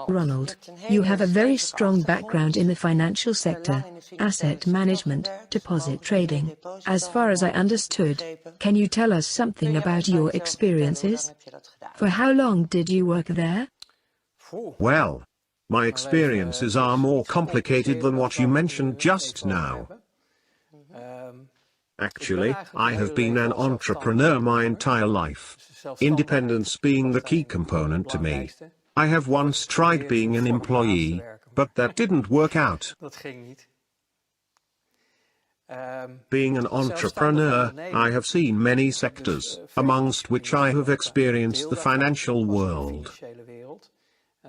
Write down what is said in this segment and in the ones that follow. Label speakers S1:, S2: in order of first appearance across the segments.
S1: Ronald, you have a very strong background in the financial sector, asset management, deposit trading. As far as I understood, can you tell us something about your experiences? For how long did you work there?
S2: Well, my experiences are more complicated than what you mentioned just now. Actually, I have been an entrepreneur my entire life. Independence being the key component to me. I have once tried being an employee, but that didn't work out. Being an entrepreneur, I have seen many sectors, amongst which I have experienced the financial world.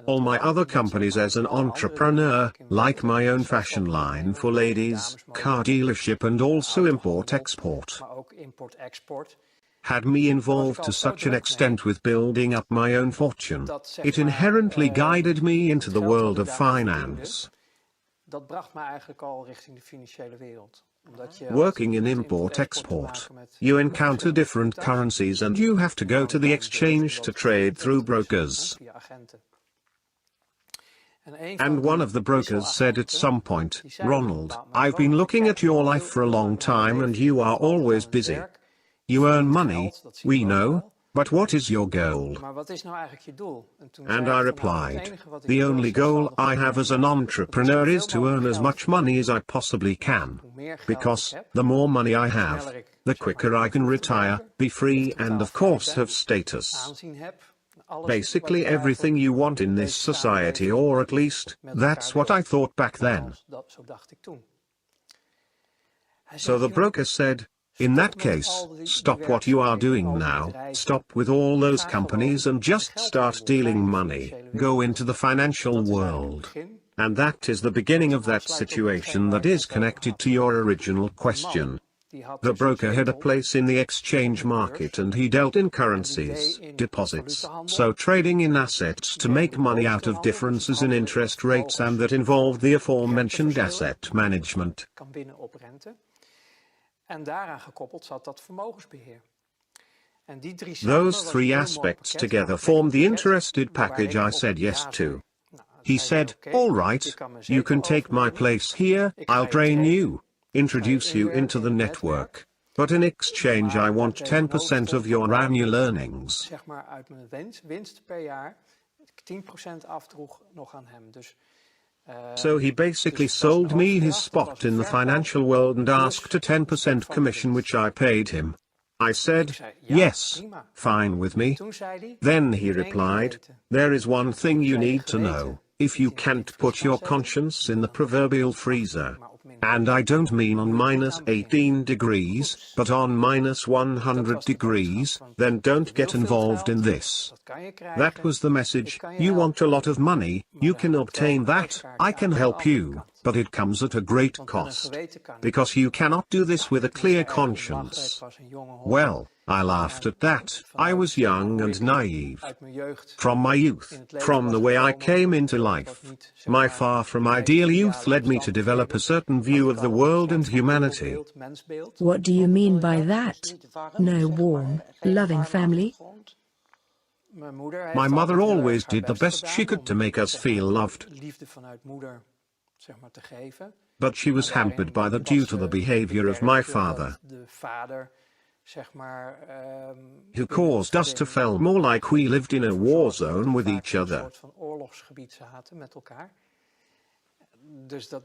S2: All my other companies as an entrepreneur, like my own fashion line for ladies, car dealership and also import-export, had me involved to such an extent with building up my own fortune. It inherently guided me into the world of finance. Working in import-export, you encounter different currencies and you have to go to the exchange to trade through brokers. And one of the brokers said at some point, "Ronald, I've been looking at your life for a long time and you are always busy. You earn money, we know, but what is your goal?" And I replied, "The only goal I have as an entrepreneur is to earn as much money as I possibly can. Because, the more money I have, the quicker I can retire, be free and of course have status. Basically everything you want in this society, or at least, that's what I thought back then." So the broker said, "In that case, stop what you are doing now, stop with all those companies and just start dealing money, go into the financial world." And that is the beginning of that situation that is connected to your original question. The broker had a place in the exchange market and he dealt in currencies, deposits, so trading in assets to make money out of differences in interest rates, and that involved the aforementioned asset management. Those three aspects together formed the interested package I said yes to. He said, "All right, you can take my place here, I'll train you, introduce you into the network, but in exchange I want 10% of your annual earnings." So he basically sold me his spot in the financial world and asked a 10% commission, which I paid him. I said, "Yes, fine with me." Then he replied, "There is one thing you need to know. If you can't put your conscience in the proverbial freezer, and I don't mean on -18 degrees, but on -100 degrees, then don't get involved in this." That was the message. You want a lot of money, you can obtain that, I can help you, but it comes at a great cost. Because you cannot do this with a clear conscience. Well, I laughed at that. I was young and naive. From my youth, from the way I came into life, my far from ideal youth led me to develop a certain view of the world and humanity.
S1: What do you mean by that? No warm, loving family?
S2: My mother always did the best she could to make us feel loved. But she was hampered by that due to the behavior of my father, who caused us to feel more like we lived in a war zone with each other.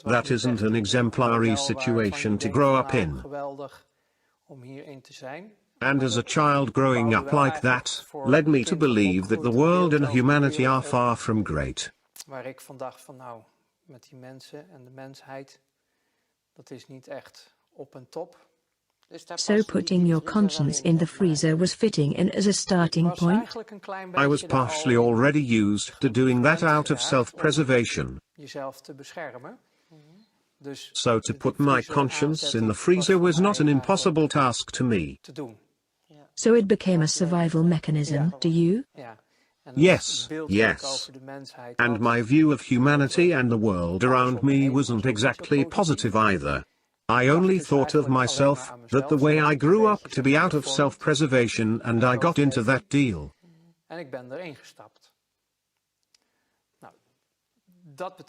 S2: That isn't an exemplary situation to grow up in. And as a child growing up like that, led me to believe that the world and humanity are far from great.
S1: So putting your conscience in the freezer was fitting in as a starting point?
S2: I was partially already used to doing that out of self-preservation. So to put my conscience in the freezer was not an impossible task to me.
S1: So it became a survival mechanism to you?
S2: Yes, yes. And my view of humanity and the world around me wasn't exactly positive either. I only thought of myself, that the way I grew up to be out of self-preservation, and I got into that deal.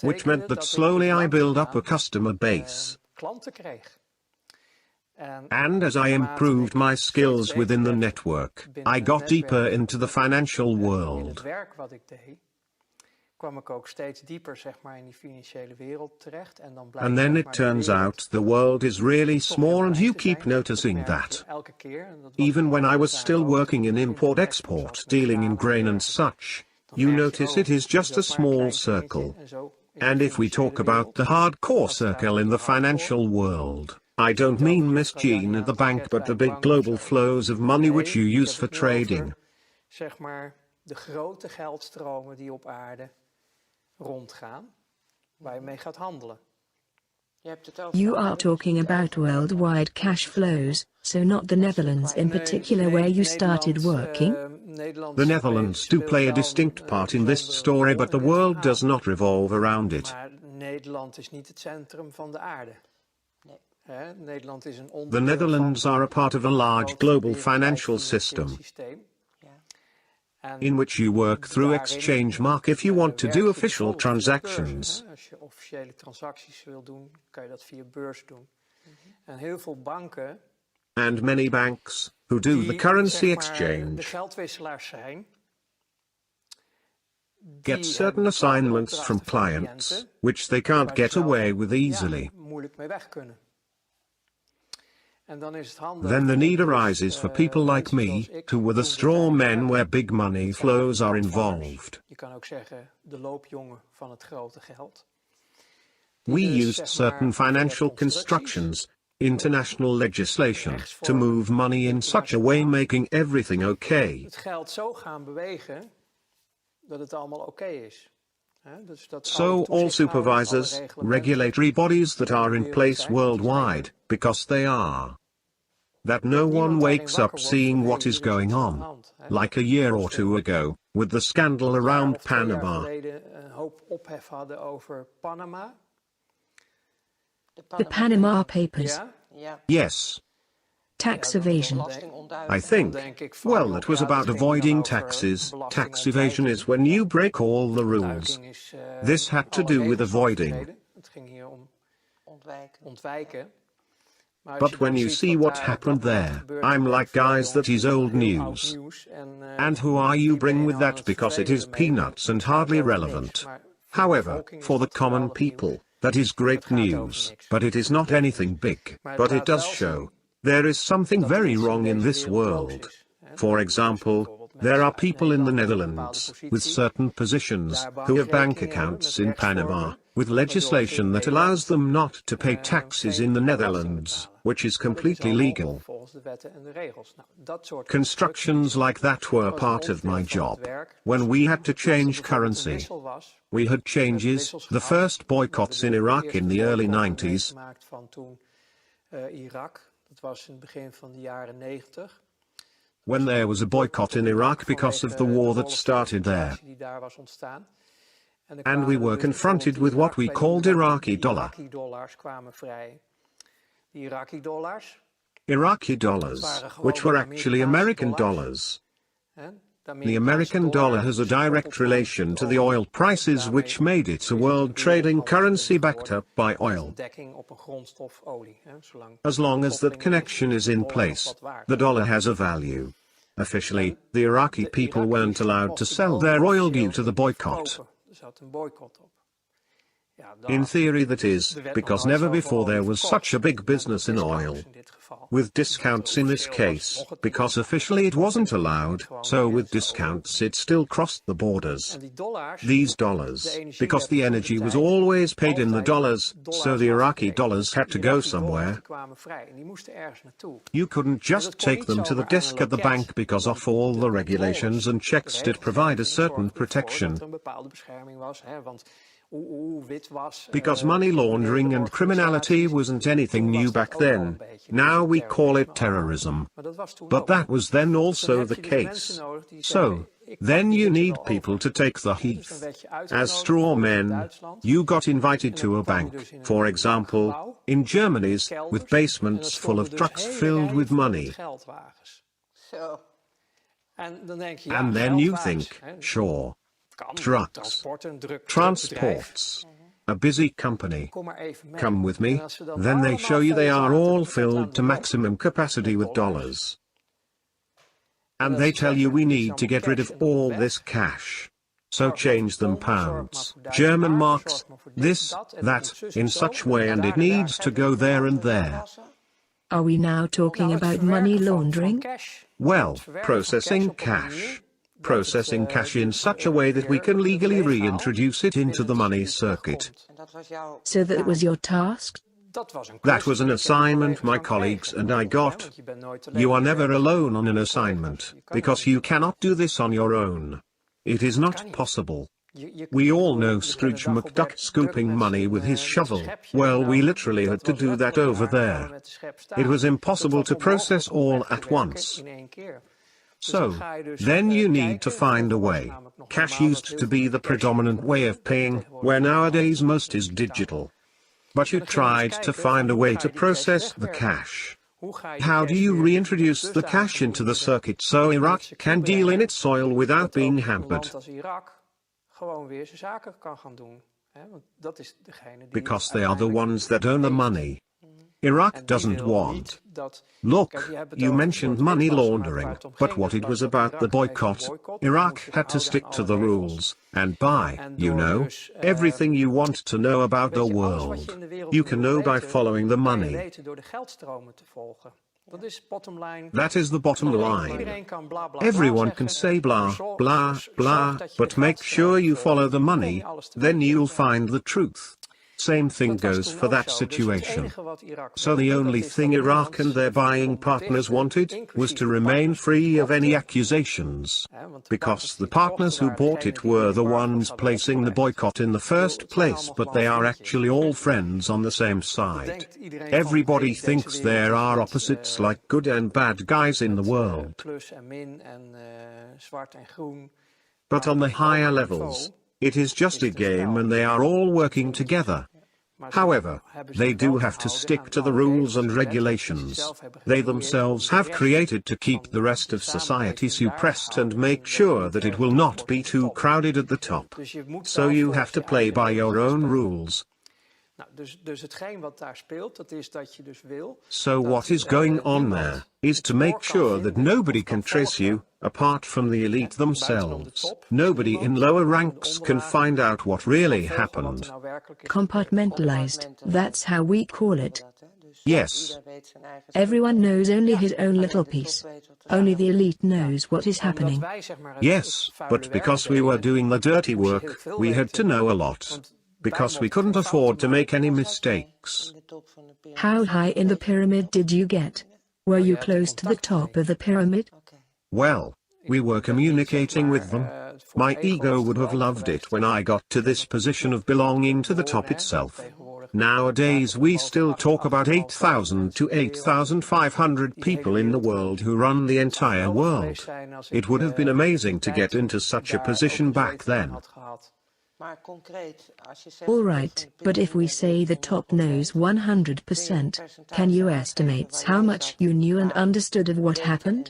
S2: which meant that slowly I built up a customer base. And as I improved my skills within the network, I got deeper into the financial world. And then it turns out the world is really small, and you keep noticing that. Even when I was still working in import-export, dealing in grain and such, you notice it is just a small circle. And if we talk about the hardcore circle in the financial world, I don't mean Miss Jean at the bank, but the big global flows of money which you use for trading.
S3: Zeg maar de grote geldstromen die op aarde rondgaan, waar je mee gaat handelen.
S1: You are talking about worldwide cash flows, so not the Netherlands in particular where you started working?
S2: The Netherlands do play a distinct part in this story, but the world does not revolve around it.
S3: Maar Nederland is niet het centrum van de aarde. Nederland is een onderdeel
S2: The Netherlands are a part of a large global financial system, in which you work through exchange mark if you want to do official transactions.
S3: Als je officiële transacties wil doen, kan je dat via beurs doen. En heel veel banken,
S2: and many banks, who do the currency
S3: de
S2: exchange,
S3: geldwisselaars zijn,
S2: get certain assignments from clients, which they can't get away with easily.
S3: Moeilijk mee weg kunnen. En dan is het handig.
S2: Then the need arises for people like me, who were the straw men where big money flows are involved.
S3: Je kan ook zeggen de loopjongen van het grote geld.
S2: We used certain financial constructions, international legislation, to move money in such a way making everything okay.
S3: Het geld zo gaan bewegen dat het allemaal oké is.
S2: So all supervisors, regulatory bodies that are in place worldwide, because they are. That no one wakes up seeing what is going on, like a year or two ago, with the scandal around Panama.
S3: Een hoop ophef hadden over Panama.
S1: The Panama Papers.
S2: Yes.
S1: Tax evasion.
S2: I think, well, it was about avoiding taxes. Tax evasion is when you break all the rules. This had to do with avoiding. But when you see what happened there, I'm like, guys, that is old news. And who are you bring with that, because it is peanuts and hardly relevant. However, for the common people, that is great news, but it is not anything big, but it does show there is something very wrong in this world. For example, there are people in the Netherlands, with certain positions, who have bank accounts in Panama, with legislation that allows them not to pay taxes in the Netherlands, which is completely legal. Constructions like that were part of my job. When we had to change currency, we had changes, the first boycotts in Iraq in the early 90s.
S3: Dat was in het begin van de jaren 90.
S2: When there was a boycott in Iraq because of the war that started there. And we were confronted with what we called Iraqi dollar. Iraqi dollars, which were actually American dollars. The American dollar has a direct relation to the oil prices, which made it a world trading currency backed up by oil. As long as that connection is in place, the dollar has a value. Officially, the Iraqi people weren't allowed to sell their oil due to the boycott. In theory, that is, because never before there was such a big business in oil. With discounts in this case, because officially it wasn't allowed, so with discounts it still crossed the borders. These dollars, because the energy was always paid in the dollars, so the Iraqi dollars had to go somewhere. You couldn't just take them to the desk at the bank because of all the regulations and checks did provide a certain protection. Because money laundering and criminality wasn't anything new back then. Now we call it terrorism. But that was then also the case. So, then you need people to take the heat. As straw men, you got invited to a bank, for example, in Germany's, with basements full of trucks filled with money. And then you think, sure. trucks, transports. A busy company. Come with me. Then they show you they are all filled to maximum capacity with dollars. And they tell you we need to get rid of all this cash. So change them pounds, German marks, this, that, in such way, and it needs to go there and there.
S1: Are we now talking about money laundering?
S2: Well, processing cash. Processing cash in such a way that we can legally reintroduce it into the money circuit.
S1: So that was your task?
S2: That was an assignment my colleagues and I got. You are never alone on an assignment, because you cannot do this on your own. It is not possible. We all know Scrooge McDuck scooping money with his shovel. Well, we literally had to do that over there. It was impossible to process all at once. So, then you need to find a way. Cash used to be the predominant way of paying, where nowadays most is digital. But you tried to find a way to process the cash. How do you reintroduce the cash into the circuit so Iraq can deal in its soil without being hampered? Because they are the ones that own the money. Iraq doesn't want. Look, you mentioned money laundering, but what it was about the boycott, Iraq had to stick to the rules, and buy, everything you want to know about the world. You can know by following the money. That is the bottom line. Everyone can say blah, blah, blah, but make sure you follow the money, then you'll find the truth. Same thing goes for that situation. So the only thing Iraq and their buying partners wanted was to remain free of any accusations. Because the partners who bought it were the ones placing the boycott in the first place, but they are actually all friends on the same side. Everybody thinks there are opposites like good and bad guys in the world. But on the higher levels, it is just a game and they are all working together. However, they do have to stick to the rules and regulations they themselves have created to keep the rest of society suppressed and make sure that it will not be too crowded at the top. So you have to play by your own rules. So what is going on there is to make sure that nobody can trace you, apart from the elite themselves. Nobody in lower ranks can find out what really happened.
S1: Compartmentalized, that's how we call it.
S2: Yes.
S1: Everyone knows only his own little piece. Only the elite knows what is happening.
S2: Yes, but because we were doing the dirty work, we had to know a lot. Because we couldn't afford to make any mistakes.
S1: How high in the pyramid did you get? Were you close to the top of the pyramid?
S2: Well, we were communicating with them. My ego would have loved it when I got to this position of belonging to the top itself. Nowadays we still talk about 8,000 to 8,500 people in the world who run the entire world. It would have been amazing to get into such a position back then.
S1: All right, but if we say the top knows 100%, can you estimate how much you knew and understood of what happened?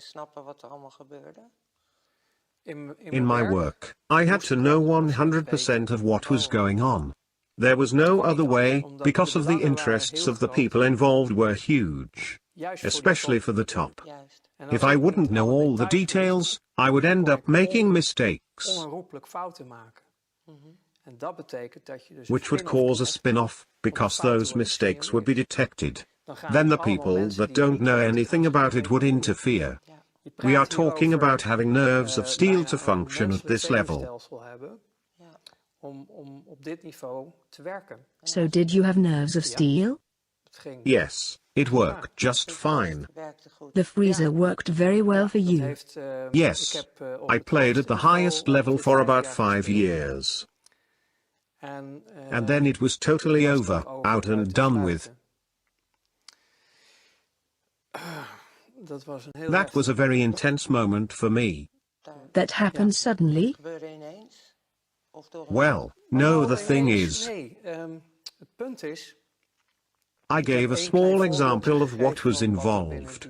S2: In my work, I had to know 100% of what was going on. There was no other way, because of the interests of the people involved were huge. Especially for the top. If I wouldn't know all the details, I would end up making mistakes. Which would cause a spin-off, because those mistakes would be detected. Then the people that don't know anything about it would interfere. We are talking about having nerves of steel to function at this level.
S1: So did you have nerves of steel?
S2: Yes, it worked just fine.
S1: The freezer worked very well for you.
S2: Yes. I played at the highest level for about 5 years. And then it was totally over, out and done with. That was a very intense moment for me.
S1: That happened suddenly?
S2: Well, no, the thing is, I gave a small example of what was involved.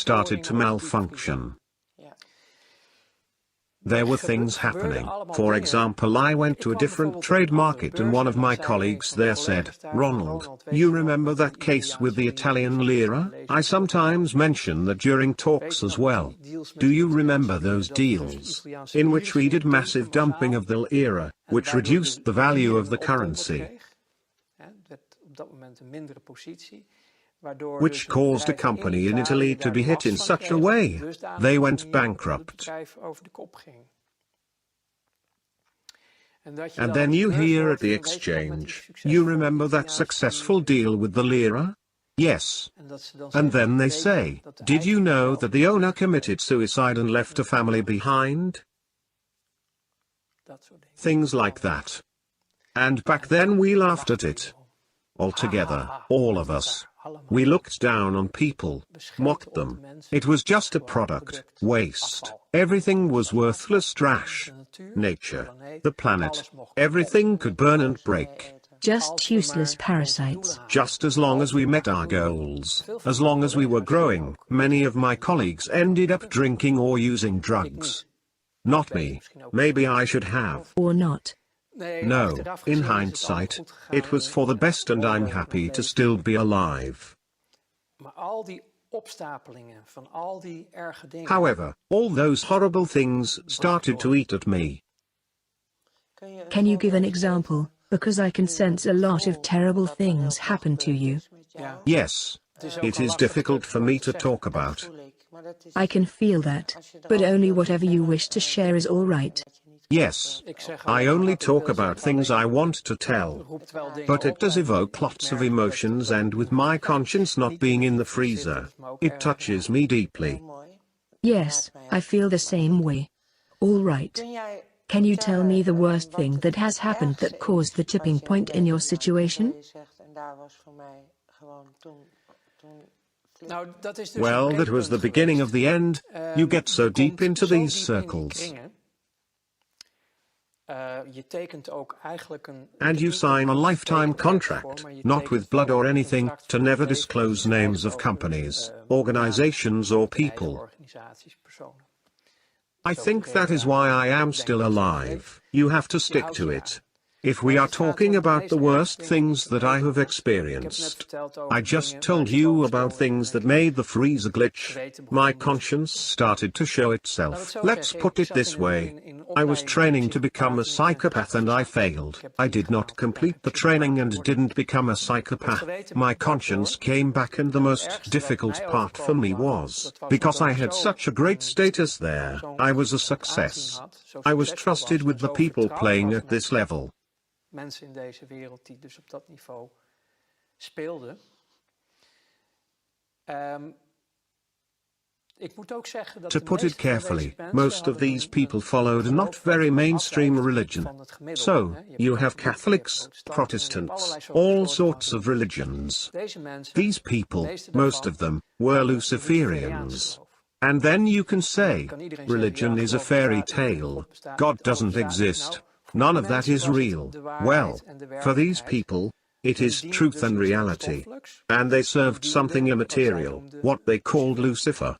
S2: started to malfunction. There were things happening. For example, I went to a different trade market and one of my colleagues there said, "Ronald, you remember that case with the Italian lira? I sometimes mention that during talks as well. Do you remember those deals? In which we did massive dumping of the lira, which reduced the value of the currency. Which caused a company in Italy to be hit in such a way. They went bankrupt. And then you hear at the exchange, you remember that successful deal with the lira? Yes. And then they say, did you know that the owner committed suicide and left a family behind? Things like that. And back then we laughed at it. Altogether, all of us. We looked down on people, mocked them. It was just a product, waste. Everything was worthless trash. Nature, the planet, everything could burn and break.
S1: Just useless parasites.
S2: Just as long as we met our goals, as long as we were growing, many of my colleagues ended up drinking or using drugs. Not me. Maybe I should have.
S1: Or not.
S2: No, in hindsight, it was for the best and I'm happy to still be alive. However, all those horrible things started to eat at me.
S1: Can you give an example? Because I can sense a lot of terrible things happen to you.
S2: Yes. It is difficult for me to talk about.
S1: I can feel that, but only whatever you wish to share is all right.
S2: Yes. I only talk about things I want to tell. But it does evoke lots of emotions, and with my conscience not being in the freezer, it touches me deeply.
S1: Yes, I feel the same way. All right. Can you tell me the worst thing that has happened that caused the tipping point in your situation?
S2: Well, that was the beginning of the end. You get so deep into these circles. And you sign a lifetime contract, not with blood or anything, to never disclose names of companies, organizations or people. I think that is why I am still alive. You have to stick to it. If we are talking about the worst things that I have experienced, I just told you about things that made the freezer glitch. My conscience started to show itself. Let's put it this way. I was training to become a psychopath and I failed. I did not complete the training and didn't become a psychopath. My conscience came back, and the most difficult part for me was, because I had such a great status there, I was a success. I was trusted with the people playing at this level.
S3: Mensen in deze wereld die dus op dat niveau speelden.
S2: To put it carefully, most of these people followed a not very mainstream religion. So, you have Catholics, Protestants, all sorts of religions. These people, most of them, were Luciferians. And then you can say, religion is a fairy tale, God doesn't exist. None of that is real. Well, for these people, it is truth and reality. And they served something immaterial, what they called Lucifer.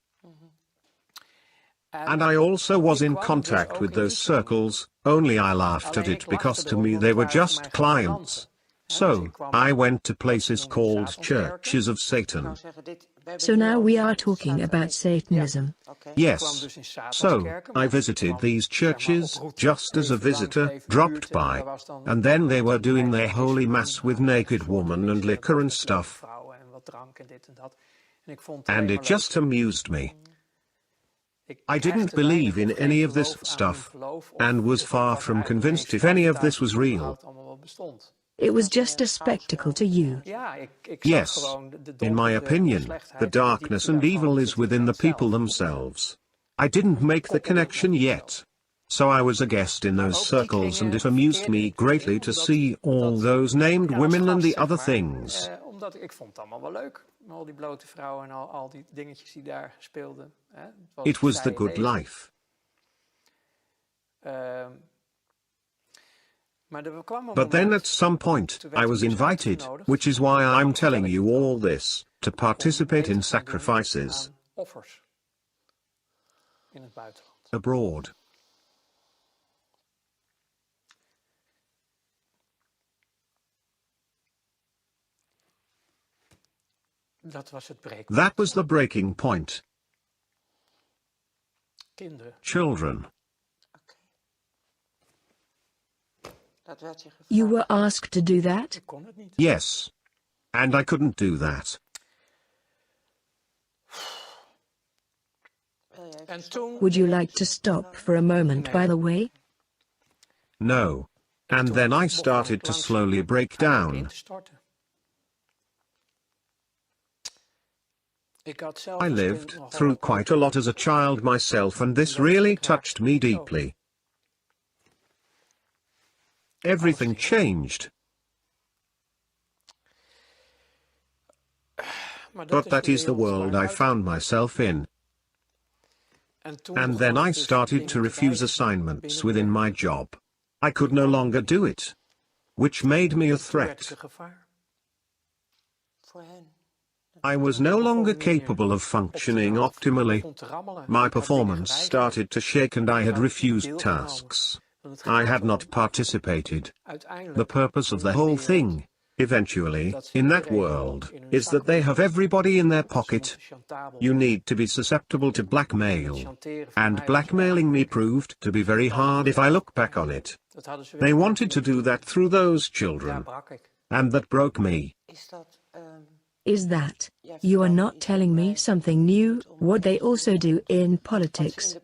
S2: And I also was in contact with those circles, only I laughed at it because to me they were just clients. So, I went to places called churches of Satan.
S1: So now we are talking about Satanism.
S2: Yes. So, I visited these churches, just as a visitor, dropped by. And then they were doing their holy mass with naked women and liquor and stuff. And it just amused me. I didn't believe in any of this stuff, and was far from convinced if any of this was real.
S1: It was just a spectacle to you.
S2: Yes. In my opinion, the darkness and evil is within the people themselves. I didn't make the connection yet. So I was a guest in those circles, and it amused me greatly to see all those named women and the other things. It was the good life. But then at some point, I was invited, which is why I'm telling you all this, to participate in sacrifices abroad. That was the breaking point. Children.
S1: You were asked to do that?
S2: Yes. And I couldn't do that.
S1: Would you like to stop for a moment, by the way?
S2: No. And then I started to slowly break down. I lived through quite a lot as a child myself, and this really touched me deeply. Everything changed. But that is the world I found myself in. And then I started to refuse assignments within my job. I could no longer do it, which made me a threat. I was no longer capable of functioning optimally. My performance started to shake and I had refused tasks. I had not participated. The purpose of the whole thing, eventually, in that world, is that they have everybody in their pocket. You need to be susceptible to blackmail. And blackmailing me proved to be very hard if I look back on it. They wanted to do that through those children. And that broke me.
S1: Is that, you are not telling me something new, what they also do in politics?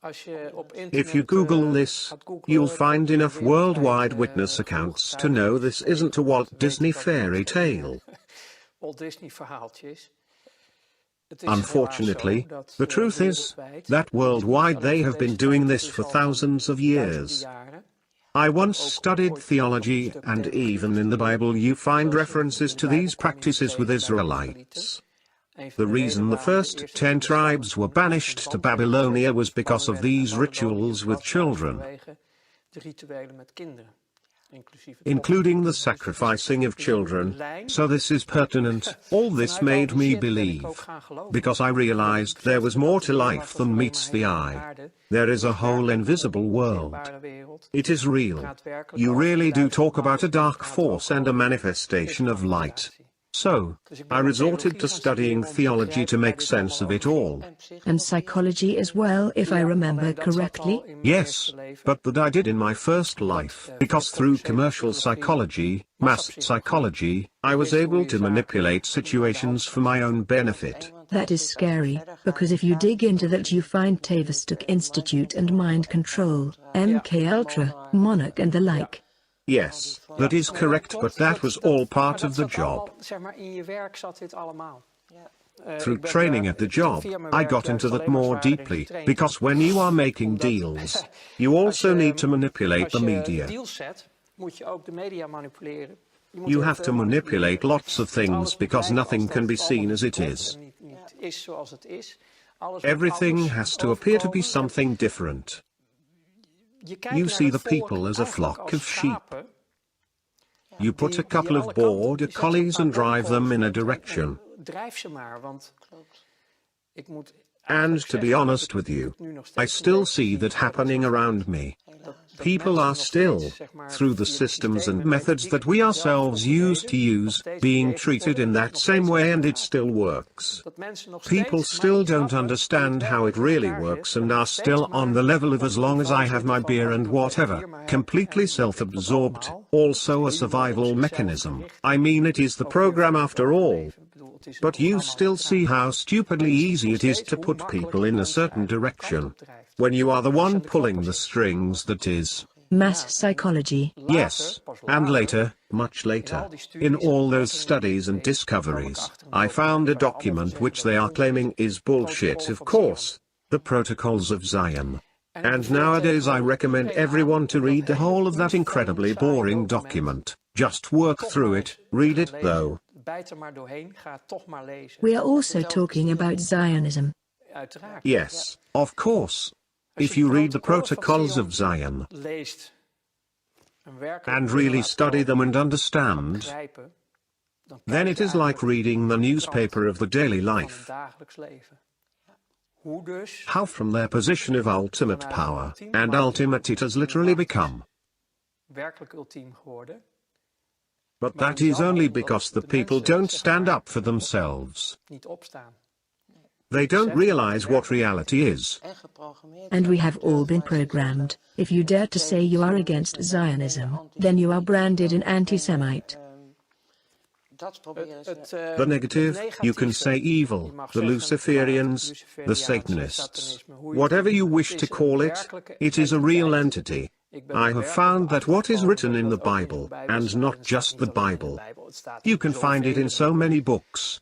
S2: If you Google this, you'll find enough worldwide witness accounts to know this isn't a Walt Disney fairy tale. Unfortunately, the truth is that worldwide they have been doing this for thousands of years. I once studied theology, and even in the Bible you find references to these practices with Israelites. The reason the first 10 tribes were banished to Babylonia was because of these rituals with children, including the sacrificing of children. So this is pertinent. All this made me believe, because I realized there was more to life than meets the eye. There is a whole invisible world. It is real. You really do talk about a dark force and a manifestation of light. So, I resorted to studying theology to make sense of it all.
S1: And psychology as well, if I remember correctly?
S2: Yes, but that I did in my first life, because through commercial psychology, mass psychology, I was able to manipulate situations for my own benefit.
S1: That is scary, because if you dig into that you find Tavistock Institute and mind control, MKUltra, Monarch and the like.
S2: Yes, that is correct, but that was all part of the job. Through training at the job, I got into that more deeply, because when you are making deals, you also need to manipulate the media. You have to manipulate lots of things because nothing can be seen as it is. Everything has to appear to be something different. You see the people as a flock of sheep. You put a couple of border collies and drive them in a direction. And to be honest with you, I still see that happening around me. People are still, through the systems and methods that we ourselves used to use, being treated in that same way, and it still works. People still don't understand how it really works and are still on the level of as long as I have my beer and whatever, completely self-absorbed, also a survival mechanism. I mean, it is the program after all. But you still see how stupidly easy it is to put people in a certain direction, when you are the one pulling the strings. That is
S1: mass psychology.
S2: Yes, and later, much later, in all those studies and discoveries, I found a document which they are claiming is bullshit, of course, the Protocols of Zion. And nowadays I recommend everyone to read the whole of that incredibly boring document. Just work through it, read it though.
S1: We are also talking about Zionism.
S2: Yes, of course. If you read the Protocols of Zion and really study them and understand, then it is like reading the newspaper of the daily life. How from their position of ultimate power, and ultimate it has literally become, But that is only because the people don't stand up for themselves. They don't realize what reality is.
S1: And we have all been programmed. If you dare to say you are against Zionism, then you are branded an anti-Semite.
S2: The negative, you can say evil, the Luciferians, the Satanists. Whatever you wish to call it, it is a real entity. I have found that what is written in the Bible, and not just the Bible, you can find it in so many books.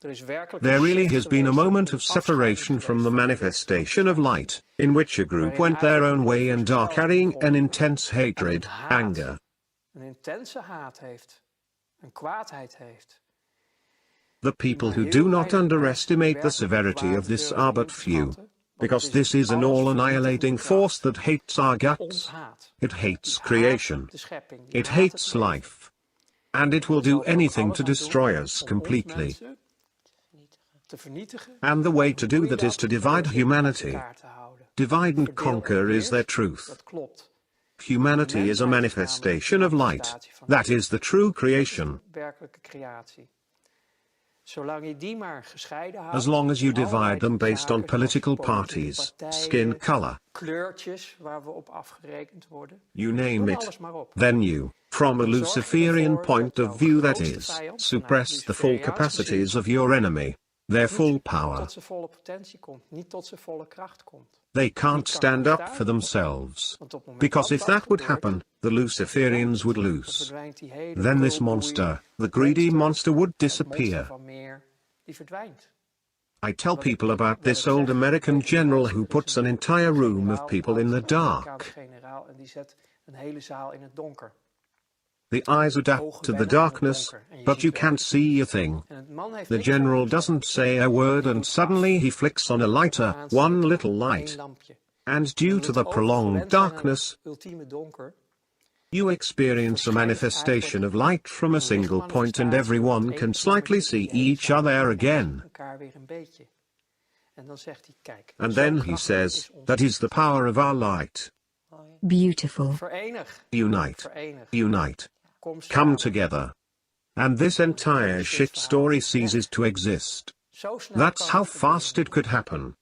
S2: There really has been a moment of separation from the manifestation of light, in which a group went their own way and are carrying an intense hatred, anger. The people who do not underestimate the severity of this are but few. Because this is an all-annihilating force that hates our guts. It hates creation. It hates life. And it will do anything to destroy us completely. And the way to do that is to divide humanity. Divide and conquer is their truth. Humanity is a manifestation of light. That is the true creation. As long as you divide them based on political parties, skin color, you name it, then you, from a Luciferian point of view that is, suppress the full capacities of your enemy, their full power. They can't stand up for themselves. Because if that would happen, the Luciferians would lose. Then this monster, the greedy monster, would disappear. I tell people about this old American general who puts an entire room of people in the dark. The eyes adapt to the darkness, but you can't see a thing. The general doesn't say a word and suddenly he flicks on a lighter, one little light. And due to the prolonged darkness, you experience a manifestation of light from a single point and everyone can slightly see each other again. And then he says, that is the power of our light.
S1: Beautiful.
S2: Unite. Unite. Come together. And this entire shit story ceases to exist. That's how fast it could happen.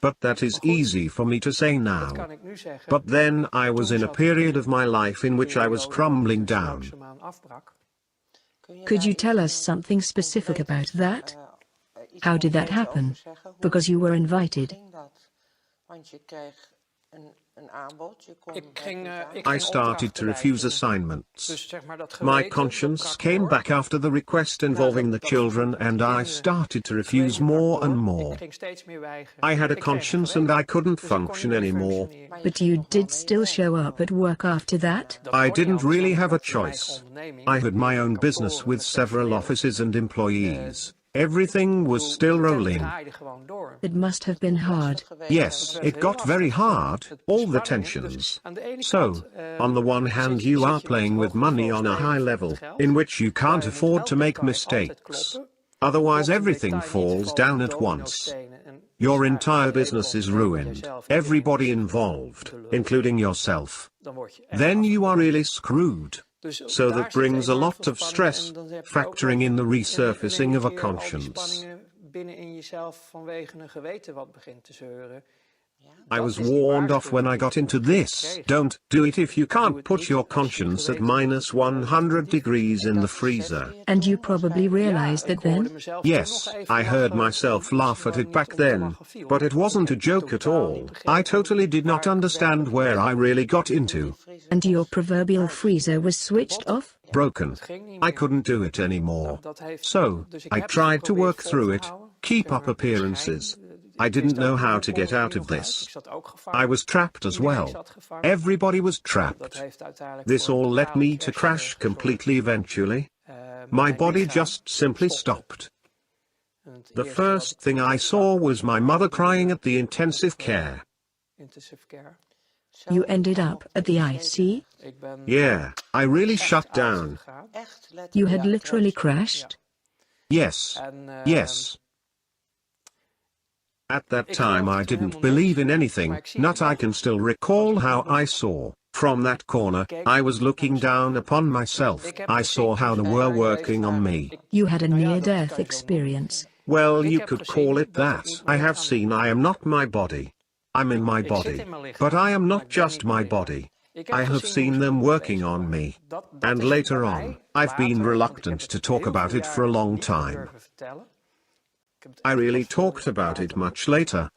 S2: But that is easy for me to say now. But then I was in a period of my life in which I was crumbling down.
S1: Could you tell us something specific about that? How did that happen? Because you were invited.
S2: I started to refuse assignments. My conscience came back after the request involving the children and I started to refuse more and more. I had a conscience and I couldn't function anymore.
S1: But you did still show up at work after that?
S2: I didn't really have a choice. I had my own business with several offices and employees. Everything was still rolling.
S1: It must have been hard.
S2: Yes, it got very hard, all the tensions. So, on the one hand you are playing with money on a high level, in which you can't afford to make mistakes. Otherwise everything falls down at once. Your entire business is ruined, everybody involved, including yourself. Then you are really screwed. So that brings a lot of stress, factoring in the resurfacing of a conscience. I was warned off when I got into this. Don't do it if you can't put your conscience at minus 100 degrees in the freezer.
S1: And you probably realized that then?
S2: Yes, I heard myself laugh at it back then. But it wasn't a joke at all. I totally did not understand where I really got into.
S1: And your proverbial freezer was switched off?
S2: Broken. I couldn't do it anymore. So, I tried to work through it, keep up appearances. I didn't know how to get out of this. I was trapped as well. Everybody was trapped. This all led me to crash completely eventually. My body just simply stopped. The first thing I saw was my mother crying at the intensive care.
S1: You ended up at the IC?
S2: Yeah, I really shut down.
S1: You had literally crashed?
S2: Yes. Yes. At that time I didn't believe in anything, not I can still recall how I saw From that corner, I was looking down upon myself. I saw how they were working on me.
S1: You had a near-death experience.
S2: Well, you could call it that. I have seen I am not my body. I'm in my body. But I am not just my body. I have seen them working on me. And later on, I've been reluctant to talk about it for a long time. I really talked about it much later.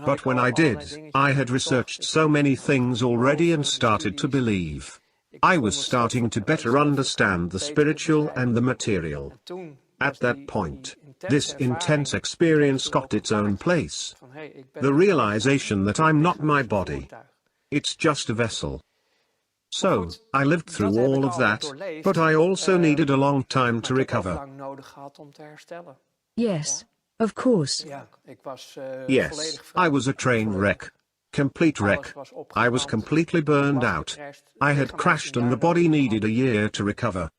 S2: But when I did, I had researched so many things already and started to believe. I was starting to better understand the spiritual and the material. At that point, this intense experience got its own place. The realization that I'm not my body. It's just a vessel. So, I lived through all of that, but I also needed a long time to recover.
S1: Yes, of course.
S2: Yes, I was a train wreck. Complete wreck. I was completely burned out. I had crashed and the body needed a year to recover.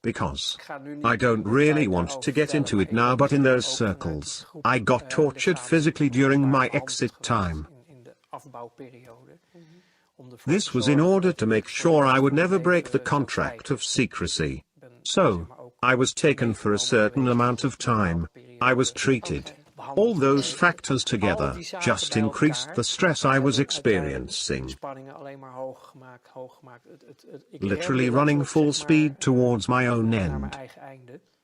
S2: Because I don't really want to get into it now, but in those circles, I got tortured physically during my exit time. This was in order to make sure I would never break the contract of secrecy. So, I was taken for a certain amount of time. I was treated. All those factors together just increased the stress I was experiencing. Literally running full speed towards my own end.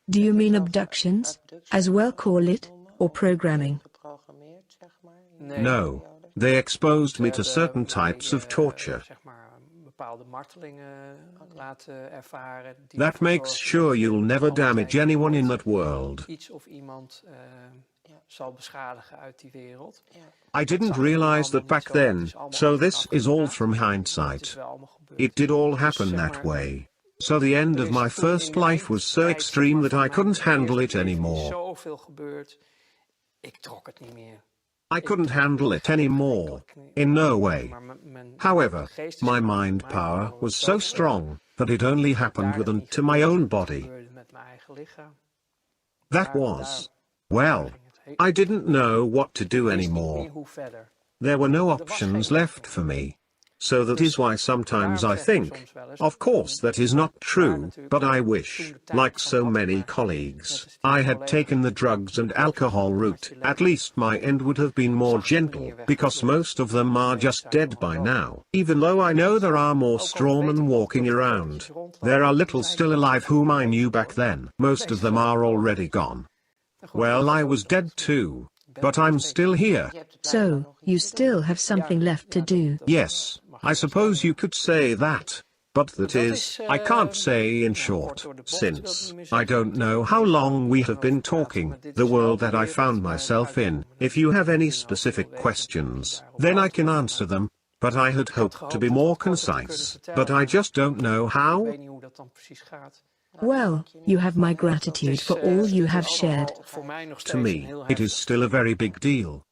S1: Do you mean abductions, as well call it, or programming?
S2: No, they exposed me to certain types of torture. That makes sure you'll never damage anyone in that world. I didn't realize that back then, so this is all from hindsight. It did all happen that way. So the end of my first life was so extreme that I couldn't handle it anymore. I couldn't handle it anymore, in no way. However, my mind power was so strong that it only happened within to my own body. That was, well, I didn't know what to do anymore. There were no options left for me. So that is why sometimes I think, of course that is not true, but I wish, like so many colleagues, I had taken the drugs and alcohol route. At least my end would have been more gentle, because most of them are just dead by now. Even though I know there are more strawmen walking around, there are little still alive whom I knew back then. Most of them are already gone. Well, I was dead too, but I'm still here.
S1: So, you still have something left to do.
S2: Yes. I suppose you could say that, but that is, I can't say in short, since I don't know how long we have been talking, the world that I found myself in. If you have any specific questions, then I can answer them, but I had hoped to be more concise, but I just don't know how.
S1: Well, you have my gratitude for all you have shared.
S2: To me, it is still a very big deal.